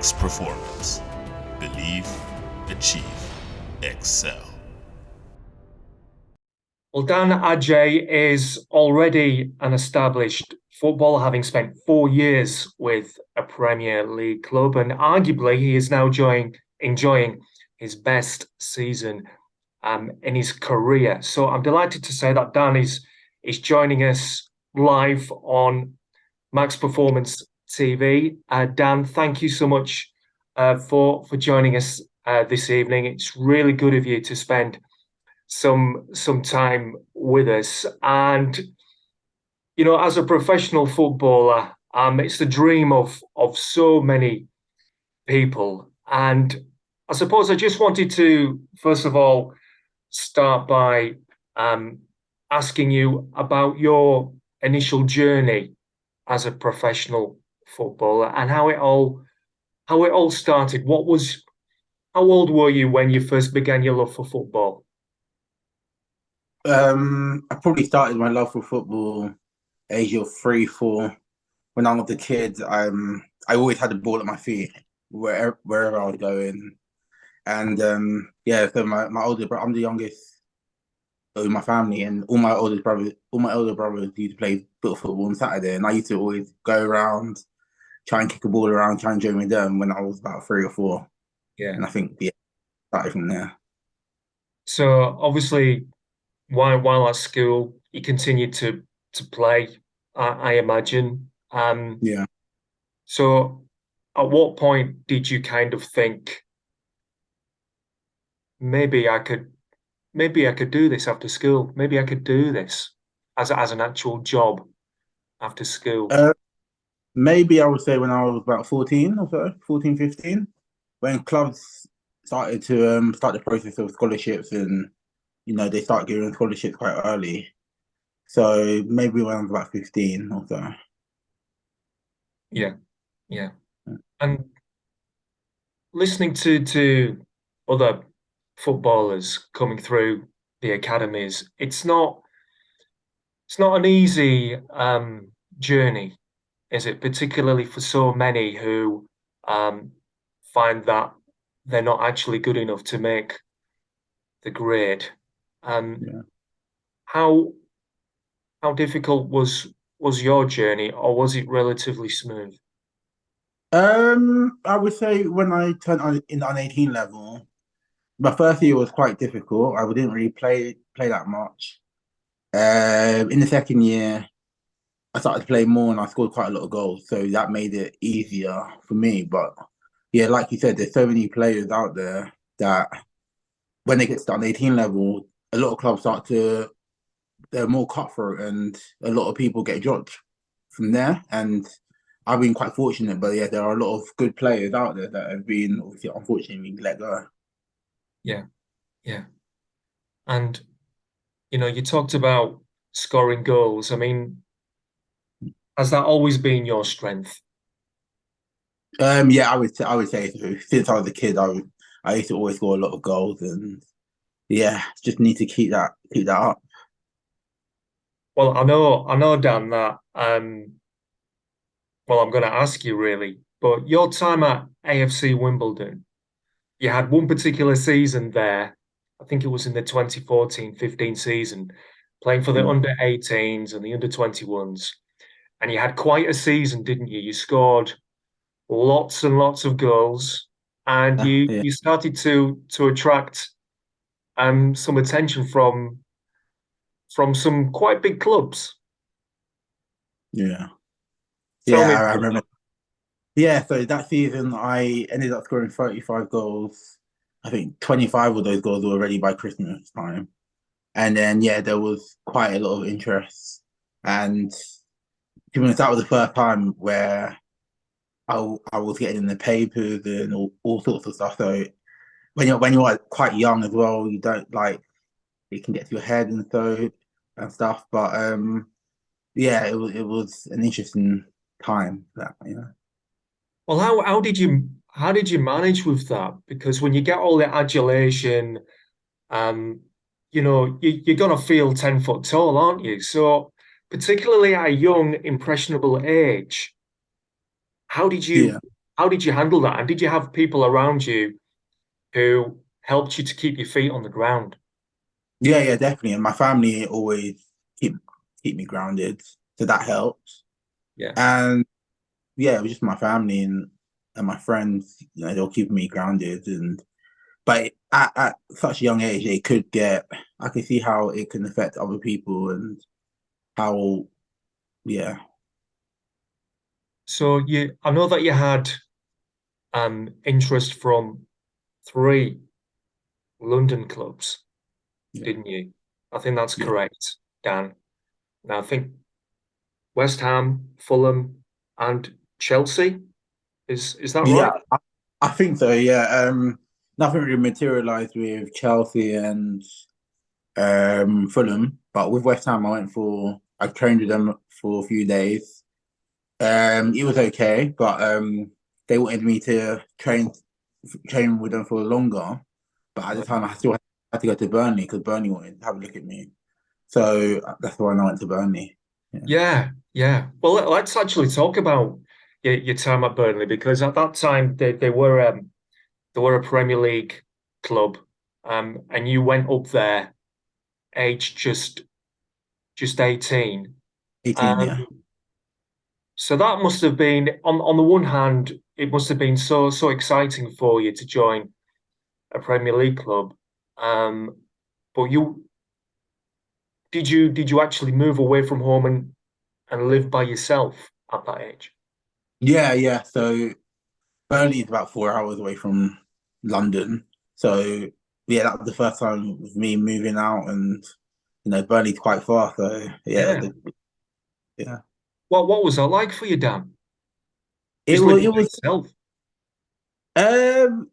next performance. Believe, achieve, excel. Well, Dan Agyei is already an established footballer, having spent 4 years with a Premier League club, and arguably he is now enjoying his best season in his career. So I'm delighted to say that Dan is joining us live on Max Performance TV. Dan, thank you so much for joining us this evening. It's really good of you to spend some time with us. And as a professional footballer, it's the dream of so many people. And I suppose I just wanted to first of all start by asking you about your initial journey as a professional footballer and how it all started. How old were you when you first began your love for football? I probably started my love for football age of 3, 4. When I was a kid, I always had the ball at my feet wherever I was going, and yeah. So my older brother, I'm the youngest of my family, and all my older brothers used to play football on Saturday, and I used to always go around, try and kick a ball around, try and join with them when I was about 3 or 4, Yeah. and I think started from there. So obviously, while at school, you continued to play, I imagine. Yeah. So at what point did you kind of think maybe I could do this after school? Maybe I could do this as an actual job after school. Uh, Maybe I would say when I was about 14 or so, 14, 15, when clubs started to start the process of scholarships, and they start giving scholarships quite early. So maybe when I was about 15 or so. Yeah, yeah. And listening to other footballers coming through the academies, it's not an easy journey, is it? Particularly for so many who find that they're not actually good enough to make the grade. Yeah. How how difficult was your journey, or was it relatively smooth? I would say when I turned on in the under 18 level, my first year was quite difficult. I didn't really play that much. In the second year, I started to play more and I scored quite a lot of goals, so that made it easier for me. But yeah, like you said, there's so many players out there that when they get to the under 18 level, a lot of clubs they're more cutthroat, and a lot of people get dropped from there. And I've been quite fortunate, but yeah, there are a lot of good players out there that have been obviously unfortunately let go. Yeah, yeah. And you talked about scoring goals. I mean, has that always been your strength? Yeah, I would say so. Since I was a kid, I used to always score a lot of goals, and yeah, just need to keep that up. Well, I know, Dan, that well, I'm going to ask you really, but your time at AFC Wimbledon, you had one particular season there. I think it was in the 2014-15 season, playing for the Mm. under 18s and the under 21s. And you had quite a season, didn't you? You scored lots and lots of goals, and you Yeah, you started to attract some attention from some quite big clubs. yeah, Tell me yeah. I about remember. that. Yeah, so that season I ended up scoring 35 goals. I think 25 of those goals were already by Christmas time. And then yeah, there was quite a lot of interest. And to be honest, that was the first time where I was getting in the papers and all sorts of stuff. So when you're quite young as well, you don't like it can get to your head and stuff. But yeah, it was an interesting time that. Well, how did you manage with that? Because when you get all the adulation, um, you're gonna feel 10 foot tall, aren't you? So, particularly at a young, impressionable age, how did you Yeah. how did you handle that? And did you have people around you who helped you to keep your feet on the ground? Yeah, yeah, definitely. And my family always keep keep me grounded, so that helps. Yeah. And yeah, it was just my family and my friends. You know, they'll keep me grounded. And but at such a young age, it could get. I can see how it can affect other people and how. Yeah, So I know that you had interest from three London clubs, yeah, didn't you? I think that's yeah, correct, Dan. Now I think West Ham, Fulham, and Chelsea. Is that yeah. right? I think so. Yeah. Nothing really materialized with Chelsea and Fulham, but with West Ham, I trained with them for a few days. It was okay, but they wanted me to train with them for longer. But at the time, I still had to go to Burnley because Burnley wanted to have a look at me. So that's why I went to Burnley. Yeah, Yeah, yeah. Well, let's actually talk about your time at Burnley because at that time they were a Premier League club, and you went up there aged just 18. 18. Um, Yeah, so that must have been on the one hand, it must have been so exciting for you to join a Premier League club. Um, but did you actually move away from home and live by yourself at that age? yeah, yeah. So Burnley is about 4 hours away from London. So yeah, that was the first time with me moving out, and Burnley's quite far. So yeah, Yeah. yeah. What was that like for you, Dan? It Just was living it by was yourself. um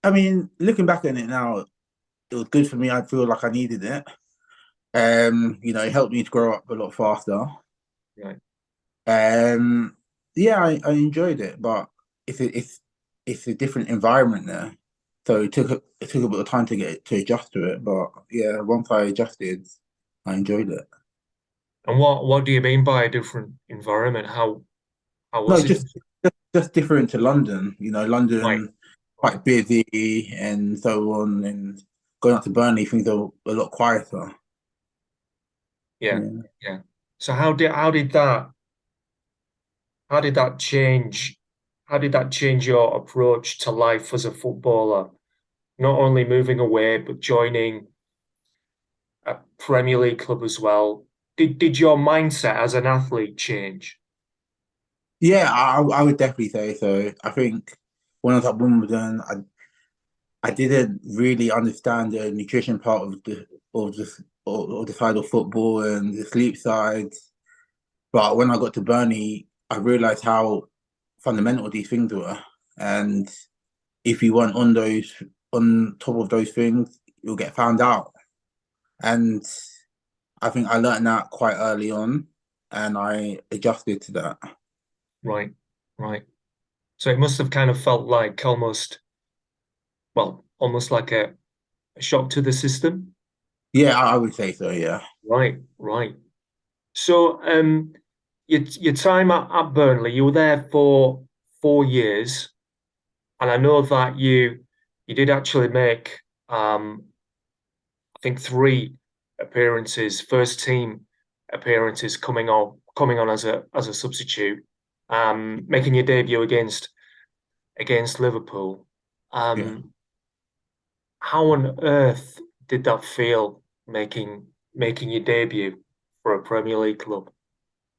I mean, looking back on it now, it was good for me. I feel like I needed it. It helped me to grow up a lot faster. Right. Um, yeah, I enjoyed it, but it's a different environment there. So it took a bit of time to adjust to it. But yeah, once I adjusted, I enjoyed it. And what do you mean by a different environment? How No, was it? just different to London. Right. London Right. quite busy and so on, and going out to Burnley, things are a lot quieter. Yeah. Yeah. Yeah. So how did that change? How did that change your approach to life as a footballer? Not only moving away, but joining a Premier League club as well. Did your mindset as an athlete change? Yeah, I would definitely say so. I think when I was at Wimbledon, I didn't really understand the nutrition part of the side of football and the sleep side. But when I got to Burnley, I realized how fundamental these things were. And if you weren't on top of those things, you'll get found out. And I think I learned that quite early on, and I adjusted to that. Right. Right. So it must have kind of felt like almost like a shock to the system. Yeah, I would say so. Yeah. Right, right. So, your time at Burnley, you were there for 4 years, and I know that you did actually make I think three appearances, first team appearances coming on as a substitute, making your debut against Liverpool. Yeah. Um, how on earth did that feel making your debut for a Premier League club?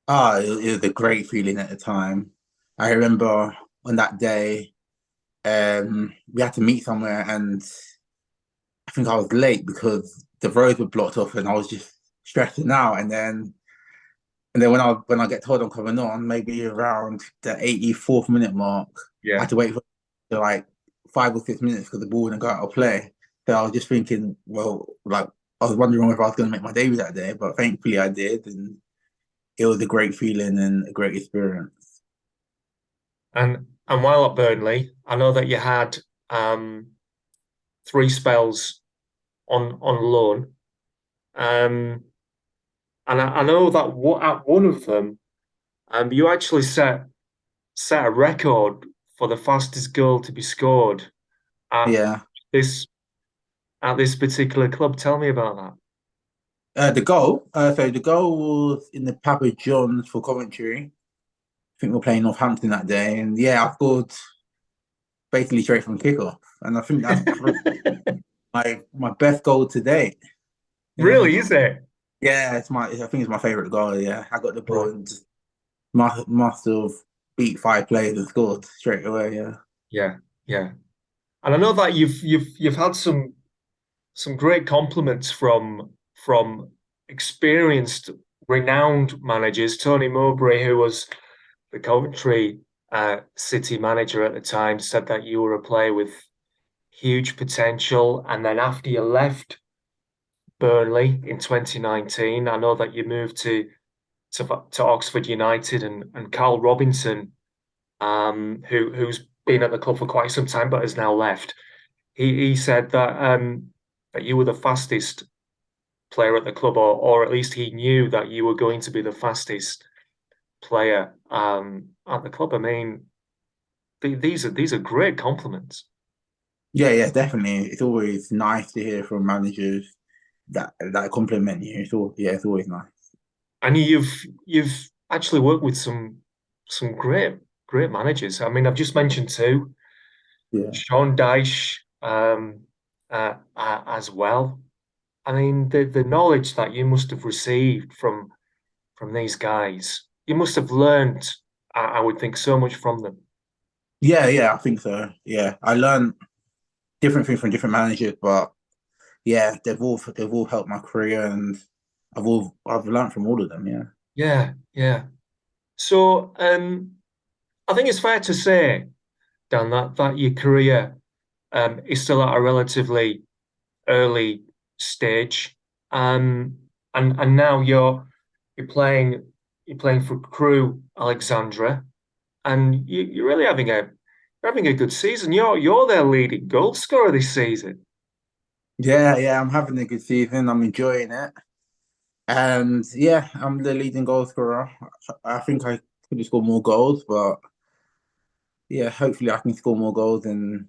It was a great feeling at the time. I remember on that day, we had to meet somewhere, and I think I was late because the roads were blocked off, and I was just stressing out. And then when I get told I'm coming on, maybe around the 84th minute mark, I Yeah. had to wait for like 5 or 6 minutes because the ball wouldn't go out of play. So I was just thinking, well, like I was wondering if I was going to make my debut that day, but thankfully I did, and it was a great feeling and a great experience. And while at Burnley, I know that you had um, three spells on loan. Um, and I know that at one of them, you actually set set a record for the fastest goal to be scored at Yeah. this at this particular club. Tell me about that. So the goal was in the Papa John's for Coventry. I think we were playing Northampton that day, and yeah, I scored basically straight from kickoff, and I think that's my best goal to date. Yeah, Really, is it? yeah, I think it's my favorite goal. Yeah, I got the ball Right. and just must have beat five players and scored straight away. Yeah. Yeah, yeah. And I know that you've had some great compliments from experienced, renowned managers. Tony Mowbray, who was the Coventry City manager at the time, said that you were a player with huge potential. And then after you left Burnley in 2019, I know that you moved to Oxford United, and Carl Robinson, who's been at the club for quite some time but has now left. He said that you were the fastest player at the club, or at least he knew that you were going to be the fastest player at the club. I mean, these are great compliments. Yeah, yeah, definitely. It's always nice to hear from managers that compliment you. It's always nice. And you've actually worked with some great managers. I mean, I've just mentioned two, Yeah. Sean Dyche, as well. I mean, the knowledge that you must have received from these guys, you must have learned, I would think, so much from them. Yeah, yeah, I think so. Yeah, I learned different things from different managers, but yeah, they've all helped my career, and I've learned from all of them. Yeah. Yeah, yeah. So, I think it's fair to say, Dan, that your career is still at a relatively early stage. Um, and now you're playing you're playing for Crew Alexandra, and you're really having a good season. You're their leading goal scorer this season. Yeah, yeah, I'm having a good season. I'm enjoying it, and yeah, I'm the leading goal scorer. I think I could have scored more goals, but yeah, hopefully I can score more goals and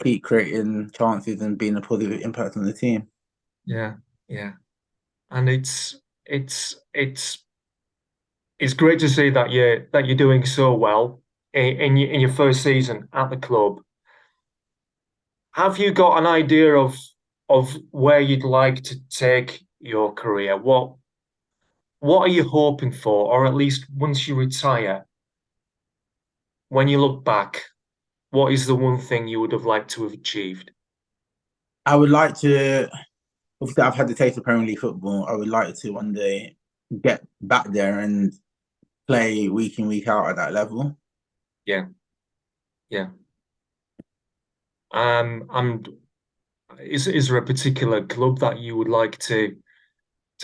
keep creating chances and being a positive impact on the team. Yeah, yeah. And it's great to see that you're doing so well in your first season at the club. Have you got an idea of where you'd like to take your career? What are you hoping for, or at least once you retire, when you look back, what is the one thing you would have liked to have achieved? I would like to. Obviously, I've had the taste of Premier League football. I would like to one day get back there and play week in, week out at that level. Yeah, yeah. And is there a particular club that you would like to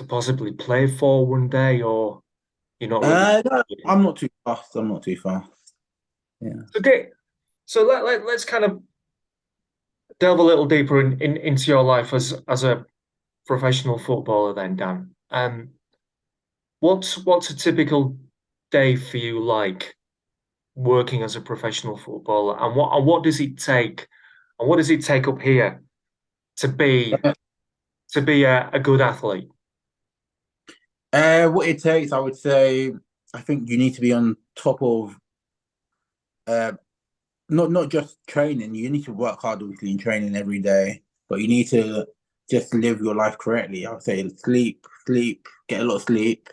possibly play for one day, or you're not really? No, I'm not too fast. I'm not too fast. Yeah. Okay, so let's kind of delve a little deeper into your life as a professional footballer then, Dan. What's a typical day for you like working as a professional footballer, and what does it take, and what does it take up here to be a good athlete? What it takes, I would say, I think you need to be on top of uh, not just training. You need to work hard, obviously, in training every day, but you need to just live your life correctly. I would say sleep, get a lot of sleep,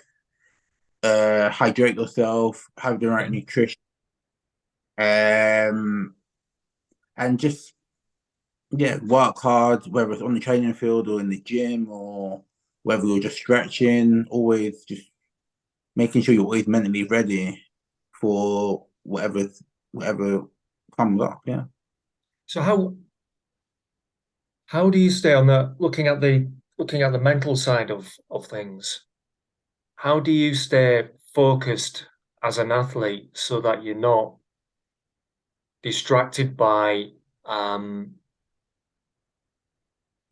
hydrate yourself, have the right nutrition, um, and just yeah, work hard, whether it's on the training field or in the gym or whether you're just stretching. Always just making sure you're always mentally ready for whatever comes up. Yeah. So how do you stay on the looking at the mental side of things? How do you stay focused as an athlete so that you're not distracted by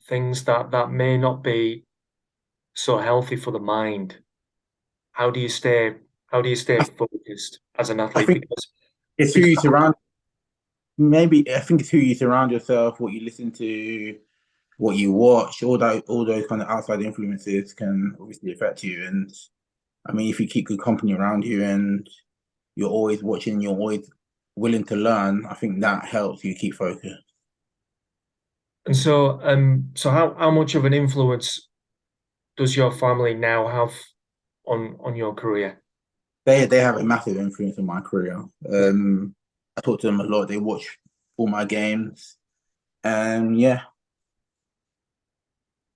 things that may not be so healthy for the mind? How do you stay how do you stay I, focused as an I athlete? think Because It's who you surround. Maybe I think it's who you surround yourself, what you listen to, what you watch. All those kind of outside influences can obviously affect you. And I mean, if you keep good company around you and you're always watching, you're always willing to learn, I think that helps you keep focused. And so how much of an influence does your family now have on your career? They have a massive influence on my career. I talk to them a lot. They watch all my games, and yeah,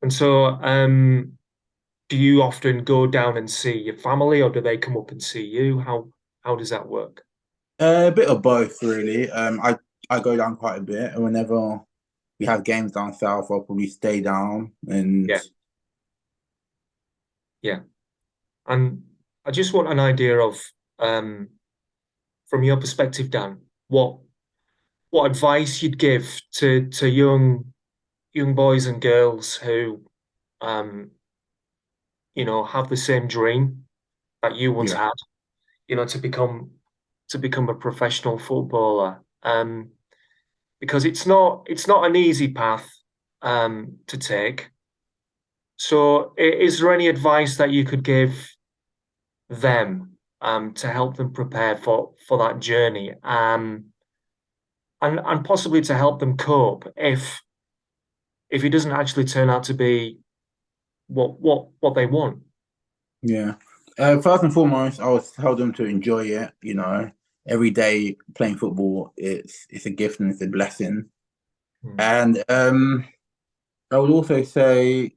And so, do you often go down and see your family, or do they come up and see you? How does that work? a bit of both really. I go down quite a bit, and whenever we have games down south, I'll probably stay down and Yeah, yeah. And I just want an idea of, um, from your perspective, Dan, what advice you'd give to young boys and girls who, um, have the same dream that you once yeah, had, to become a professional footballer. Because it's not an easy path to take. So, is there any advice that you could give them to help them prepare for that journey, and possibly to help them cope if it doesn't actually turn out to be what they want? yeah. First and foremost, I would tell them to enjoy it. Every day playing football, it's a gift and it's a blessing. Hmm. And I would also say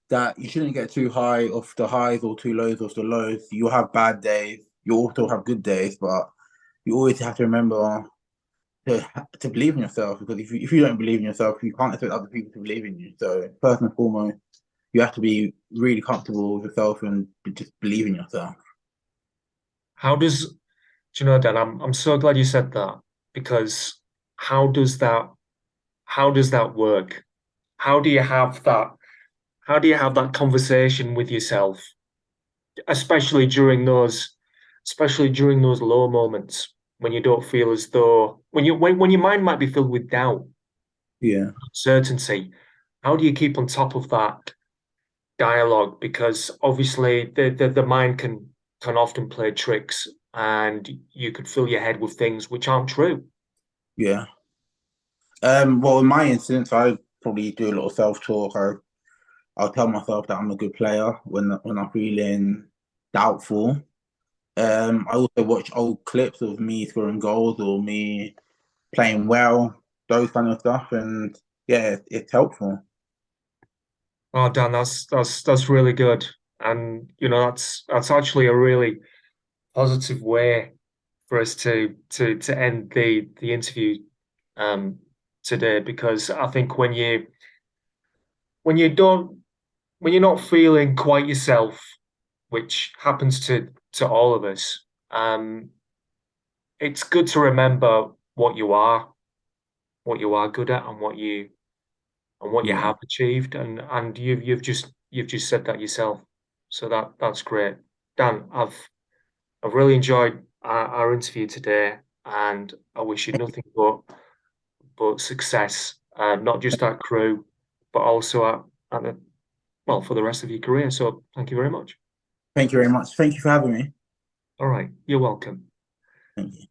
that you shouldn't get too high off the highs or too lows off the lows. You'll have bad days. You also have good days, but you always have to remember to believe in yourself, because if you don't believe in yourself, you can't expect other people to believe in you. So first and foremost, you have to be really comfortable with yourself and just believe in yourself. How does Do you know, Dan? I'm so glad you said that, because how does that how does that work? How do you have that? How do you have that conversation with yourself, especially during those low moments when you don't feel as though when your mind might be filled with doubt, Yeah, uncertainty. How do you keep on top of that dialogue? Because obviously the mind can often play tricks, and you could fill your head with things which aren't true. yeah. Well, in my instance, I probably do a lot of self-talk. I'll tell myself that I'm a good player when I'm feeling doubtful. I also watch old clips of me scoring goals or me playing well, those kind of stuff, and yeah, it's helpful. Oh, Dan, that's really good, and that's actually a really positive way for us to end the interview um today, because I think when you don't when you're not feeling quite yourself, which happens to all of us, it's good to remember what you are good at, and what you Yeah. have achieved, and you've just said that yourself. So that's great. Dan, I've really enjoyed our interview today, and I wish you nothing but success, not just at Crew, but also for the rest of your career. So thank you very much. Thank you very much. Thank you for having me. All right, you're welcome. Thank you.